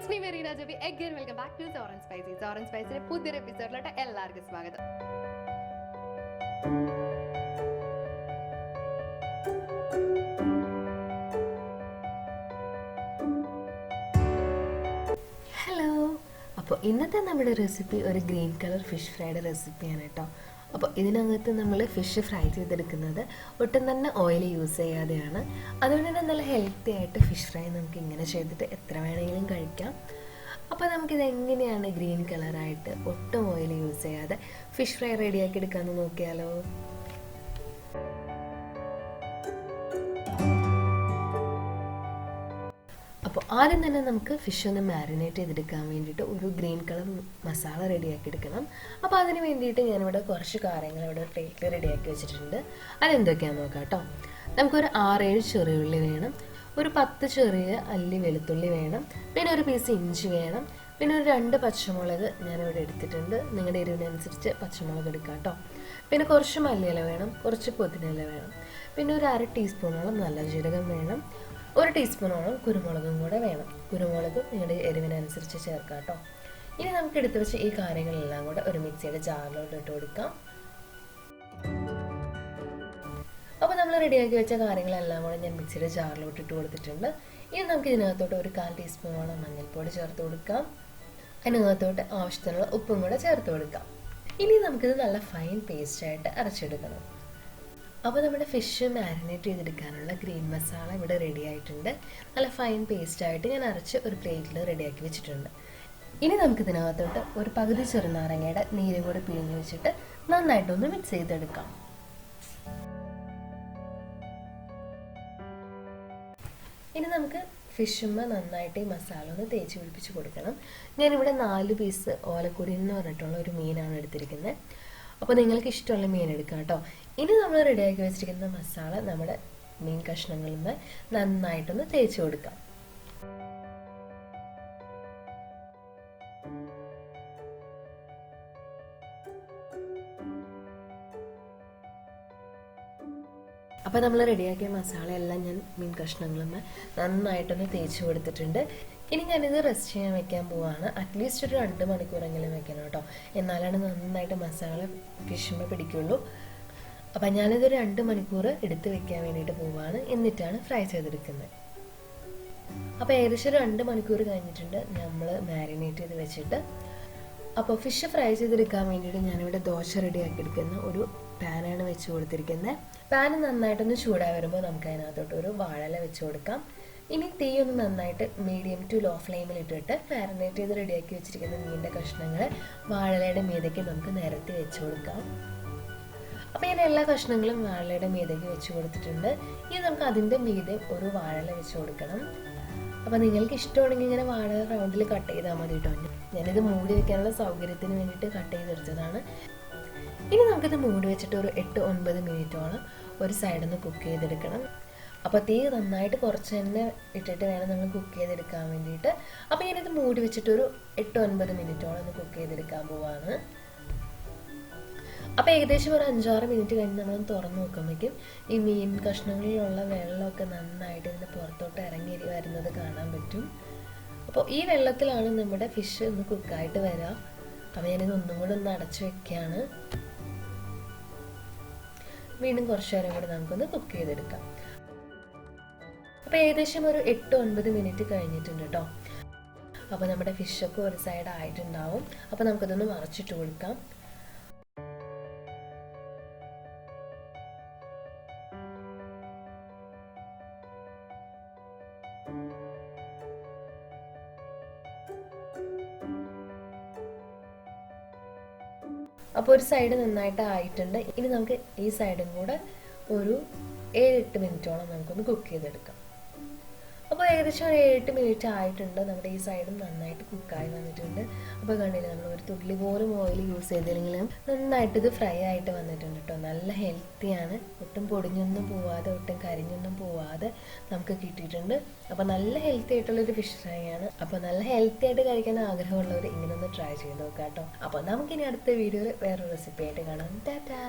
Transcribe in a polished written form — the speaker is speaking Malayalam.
It's me Marina Javi. Again, welcome back to Sour and Spicy. Sour and Spicy പുതിയൊരു എപ്പിസോഡിലോട്ട് എല്ലാവർക്കും സ്വാഗതം. ഹലോ, അപ്പോൾ ഇന്നത്തെ നമ്മുടെ റെസിപ്പി ഒരു ഗ്രീൻ കളർ ഫിഷ് ഫ്രൈയുടെ റെസിപ്പിയാണ് കേട്ടോ. അപ്പോൾ ഇതിനകത്ത് നമ്മൾ ഫിഷ് ഫ്രൈ ചെയ്തെടുക്കുന്നത് ഒട്ടും തന്നെ ഓയിൽ യൂസ് ചെയ്യാതെയാണ്. അതുകൊണ്ട് തന്നെ നല്ല ഹെൽത്തി ആയിട്ട് ഫിഷ് ഫ്രൈ നമുക്ക് ഇങ്ങനെ ചെയ്തിട്ട് എത്ര വേണമെങ്കിലും കഴിക്കാം. അപ്പോൾ നമുക്കിത് എങ്ങനെയാണ് ഗ്രീൻ കളറായിട്ട് ഒട്ടും ഓയിൽ യൂസ് ചെയ്യാതെ ഫിഷ് ഫ്രൈ റെഡിയാക്കി എടുക്കാമെന്ന് നോക്കിയാലോ. അപ്പോൾ ആദ്യം തന്നെ നമുക്ക് ഫിഷ് ഒന്ന് മാരിനേറ്റ് ചെയ്തെടുക്കാൻ വേണ്ടിയിട്ട് ഒരു ഗ്രീൻ കളർ മസാല റെഡിയാക്കി എടുക്കണം. അപ്പോൾ അതിന് വേണ്ടിയിട്ട് ഞാനിവിടെ കുറച്ച് കാര്യങ്ങൾ ഇവിടെ പ്ലേറ്റിൽ റെഡിയാക്കി വെച്ചിട്ടുണ്ട്. അതെന്തൊക്കെയാണെന്ന് നോക്കാം കേട്ടോ. നമുക്കൊരു 6-7 ചെറിയുള്ളി വേണം, ഒരു 10 ചെറിയ അല്ലി വെളുത്തുള്ളി വേണം, പിന്നെ ഒരു പീസ് ഇഞ്ചി വേണം, പിന്നെ ഒരു 2 പച്ചമുളക് ഞാനിവിടെ എടുത്തിട്ടുണ്ട്. നിങ്ങളുടെ എരിവിനനുസരിച്ച് പച്ചമുളക് എടുക്കാം കേട്ടോ. പിന്നെ കുറച്ച് മല്ലിയില വേണം, കുറച്ച് പുതിനയില വേണം, പിന്നെ ഒരു 1/2 ടീസ്പൂണോളം നല്ല ജീരകം വേണം, 1 ടീസ്പൂണോളം കുരുമുളകും കൂടെ വേണം. കുരുമുളക് നിങ്ങളുടെ എരിവിനനുസരിച്ച് ചേർക്കാം കേട്ടോ. ഇനി നമുക്ക് എടുത്തു വെച്ച് ഈ കാര്യങ്ങളെല്ലാം കൂടെ ഒരു മിക്സിയുടെ ജാറിലോട്ട് ഇട്ട് കൊടുക്കാം. അപ്പോൾ നമ്മൾ റെഡിയാക്കി വെച്ച കാര്യങ്ങളെല്ലാം കൂടെ ഞാൻ മിക്സിയുടെ ജാറിലോട്ട് ഇട്ട് കൊടുത്തിട്ടുണ്ട്. ഇനി നമുക്ക് ഇതിനകത്തോട്ട് ഒരു 1/4 ടീസ്പൂണോളം മഞ്ഞൾപ്പൊടി ചേർത്ത് കൊടുക്കാം. അതിനകത്തോട്ട് ആവശ്യത്തിനുള്ള ഉപ്പും കൂടെ ചേർത്ത് കൊടുക്കാം. ഇനി നമുക്കിത് നല്ല ഫൈൻ പേസ്റ്റായിട്ട് അരച്ചെടുക്കണം. അപ്പോൾ നമ്മുടെ ഫിഷ് മാരിനേറ്റ് ചെയ്തെടുക്കാനുള്ള ഗ്രീൻ മസാല ഇവിടെ റെഡി ആയിട്ടുണ്ട്. നല്ല ഫൈൻ പേസ്റ്റായിട്ട് ഞാൻ അരച്ച് ഒരു പ്ലേറ്റിൽ റെഡിയാക്കി വെച്ചിട്ടുണ്ട്. ഇനി നമുക്കിതിനകത്തോട്ട് ഒരു പകുതി ചെറുനാരങ്ങയുടെ നീരും കൂടെ പിഴിഞ്ഞ് വെച്ചിട്ട് നന്നായിട്ടൊന്ന് മിക്സ് ചെയ്തെടുക്കാം. ഇനി നമുക്ക് ഫിഷുമ്മ നന്നായിട്ട് ഈ മസാല ഒന്ന് തേച്ച് പിടിപ്പിച്ച് കൊടുക്കണം. ഞാനിവിടെ 4 പീസ് ഓലക്കുടി എന്ന് പറഞ്ഞിട്ടുള്ള ഒരു മീനാണ് എടുത്തിരിക്കുന്നത്. അപ്പോൾ നിങ്ങൾക്ക് ഇഷ്ടമുള്ള മീൻ എടുക്കാം കേട്ടോ. ഇനി നമ്മൾ റെഡിയാക്കി വെച്ചിരിക്കുന്ന മസാല നമ്മുടെ മീൻ കഷ്ണങ്ങളിൽ നിന്ന് നന്നായിട്ടൊന്ന് തേച്ച് കൊടുക്കാം. അപ്പോൾ നമ്മൾ റെഡിയാക്കിയ മസാല എല്ലാം ഞാൻ മീൻ കഷ്ണങ്ങളിൽ നിന്ന് നന്നായിട്ടൊന്ന് തേച്ച് കൊടുത്തിട്ടുണ്ട്. ഇനി ഞാനിത് റെസ്റ്റ് ചെയ്യാൻ വെക്കാൻ പോവാണ്. അറ്റ്ലീസ്റ്റ് ഒരു 2 മണിക്കൂറെങ്കിലും വെക്കണം കേട്ടോ. എന്നാലാണ് നന്നായിട്ട് മസാല ഫിഷിന് പിടിക്കുള്ളൂ. അപ്പം ഞാനിതൊരു 2 മണിക്കൂർ എടുത്ത് വെക്കാൻ വേണ്ടിയിട്ട് പോവാണ്. എന്നിട്ടാണ് ഫ്രൈ ചെയ്തെടുക്കുന്നത്. അപ്പോൾ ഏകദേശം ഒരു 2 മണിക്കൂർ കഴിഞ്ഞിട്ടുണ്ട് നമ്മൾ മാരിനേറ്റ് ചെയ്ത് വെച്ചിട്ട്. അപ്പോൾ ഫിഷ് ഫ്രൈ ചെയ്തെടുക്കാൻ വേണ്ടിയിട്ട് ഞാനിവിടെ ദോശ റെഡിയാക്കി എടുക്കുന്ന ഒരു പാനാണ് വെച്ച് കൊടുത്തിരിക്കുന്നത്. പാൻ നന്നായിട്ടൊന്ന് ചൂടായി വരുമ്പോൾ നമുക്ക് അതിനകത്തോട്ട് ഒരു വാഴയില വെച്ച് കൊടുക്കാം. ഇനി തീ ഒന്ന് നന്നായിട്ട് മീഡിയം ടു ലോ ഫ്ലെയിമിൽ ഇട്ടിട്ട് മാരിനേറ്റ് ചെയ്ത് റെഡിയാക്കി വെച്ചിരിക്കുന്ന മീനിൻ്റെ കഷ്ണങ്ങൾ വാഴയിലയുടെ മീതയ്ക്ക് നമുക്ക് നിരത്തി വെച്ച് കൊടുക്കാം. അപ്പോൾ ഞാൻ എല്ലാ കഷ്ണങ്ങളും വാഴയിലയുടെ മീതയ്ക്ക് വെച്ച് കൊടുത്തിട്ടുണ്ട്. ഇനി നമുക്ക് അതിൻ്റെ മീതെ ഒരു വാഴയില വെച്ച് കൊടുക്കണം. അപ്പോൾ നിങ്ങൾക്ക് ഇഷ്ടമാണെങ്കിൽ ഇങ്ങനെ വാഴ റൗണ്ടിൽ കട്ട് ചെയ്താൽ മതി കേട്ടോ. ഞാനിത് മൂടി വെക്കാനുള്ള സൗകര്യത്തിന് വേണ്ടിയിട്ട് കട്ട് ചെയ്തെടുത്തതാണ്. ഇനി നമുക്കിത് മൂടി വെച്ചിട്ട് ഒരു 8-9 മിനിറ്റോളം ഒരു സൈഡിൽ നിന്ന് കുക്ക് ചെയ്തെടുക്കണം. അപ്പോൾ തീ നന്നായിട്ട് കുറച്ച് തന്നെ ഇട്ടിട്ട് വേണം നമ്മൾ കുക്ക് ചെയ്തെടുക്കാൻ വേണ്ടിയിട്ട്. അപ്പോൾ ഞാനിത് മൂടി വെച്ചിട്ടൊരു 8-9 മിനിറ്റോളം ഒന്ന് കുക്ക് ചെയ്തെടുക്കാൻ പോവാണ്. അപ്പോൾ ഏകദേശം ഒരു 5-6 മിനിറ്റ് കഴിഞ്ഞ് നമ്മൾ തുറന്ന് നോക്കുമ്പോഴേക്കും ഈ മീൻ കഷ്ണങ്ങളിലുള്ള വെള്ളമൊക്കെ നന്നായിട്ട് ഇതിൻ്റെ പുറത്തോട്ട് ഇറങ്ങി വരുന്നത് കാണാൻ പറ്റും. അപ്പോൾ ഈ വെള്ളത്തിലാണ് നമ്മുടെ ഫിഷ് ഒന്ന് കുക്കായിട്ട് വരിക. അപ്പോൾ ഞാനിത് ഒന്നും കൂടെ ഒന്ന് അടച്ചു വെക്കുകയാണ്. വീണ്ടും കുറച്ച് നേരം കൂടി നമുക്കൊന്ന് കുക്ക് ചെയ്തെടുക്കാം. അപ്പോൾ ഏകദേശം ഒരു 8-9 മിനിറ്റ് കഴിഞ്ഞിട്ടുണ്ട് കേട്ടോ. അപ്പോൾ നമ്മുടെ ഫിഷൊക്കെ ഒരു സൈഡ് ആയിട്ടുണ്ടാവും. അപ്പോൾ നമുക്കതൊന്ന് മറച്ചിട്ട് കൊടുക്കാം. അപ്പോൾ ഒരു സൈഡ് നന്നായിട്ട് ആയിട്ടുണ്ട്. ഇനി നമുക്ക് ഈ സൈഡും കൂടെ ഒരു 7-8 മിനിറ്റോളം നമുക്കൊന്ന് കുക്ക് ചെയ്തെടുക്കാം. അപ്പോൾ ഏകദേശം ഒരു 7-8 മിനിറ്റ് ആയിട്ടുണ്ട്. നമ്മുടെ ഈ സൈഡും നന്നായിട്ട് കുക്കായി വന്നിട്ടുണ്ട്. അപ്പോൾ കണ്ടില്ല, നമ്മൾ ഒരു തുള്ളി പോലും ഓയിൽ യൂസ് ചെയ്തില്ലെങ്കിലും നന്നായിട്ട് ഇത് ഫ്രൈ ആയിട്ട് വന്നിട്ടുണ്ട് കേട്ടോ. നല്ല ഹെൽത്തിയാണ്. ഒട്ടും പൊടിഞ്ഞൊന്നും പോവാതെ ഒട്ടും കരിഞ്ഞൊന്നും പോവാതെ നമുക്ക് കിട്ടിയിട്ടുണ്ട്. അപ്പോൾ നല്ല ഹെൽത്തി ആയിട്ടുള്ളൊരു ഫിഷ് ഫ്രൈ ആണ്. അപ്പോൾ നല്ല ഹെൽത്തി ആയിട്ട് കഴിക്കാൻ ആഗ്രഹമുള്ളവർ ഇങ്ങനെ ഒന്ന് ട്രൈ ചെയ്ത് നോക്കാം കേട്ടോ. അപ്പോൾ നമുക്കിനി അടുത്ത വീഡിയോയിൽ വേറൊരു റെസിപ്പി ആയിട്ട് കാണാം. ടാറ്റാ.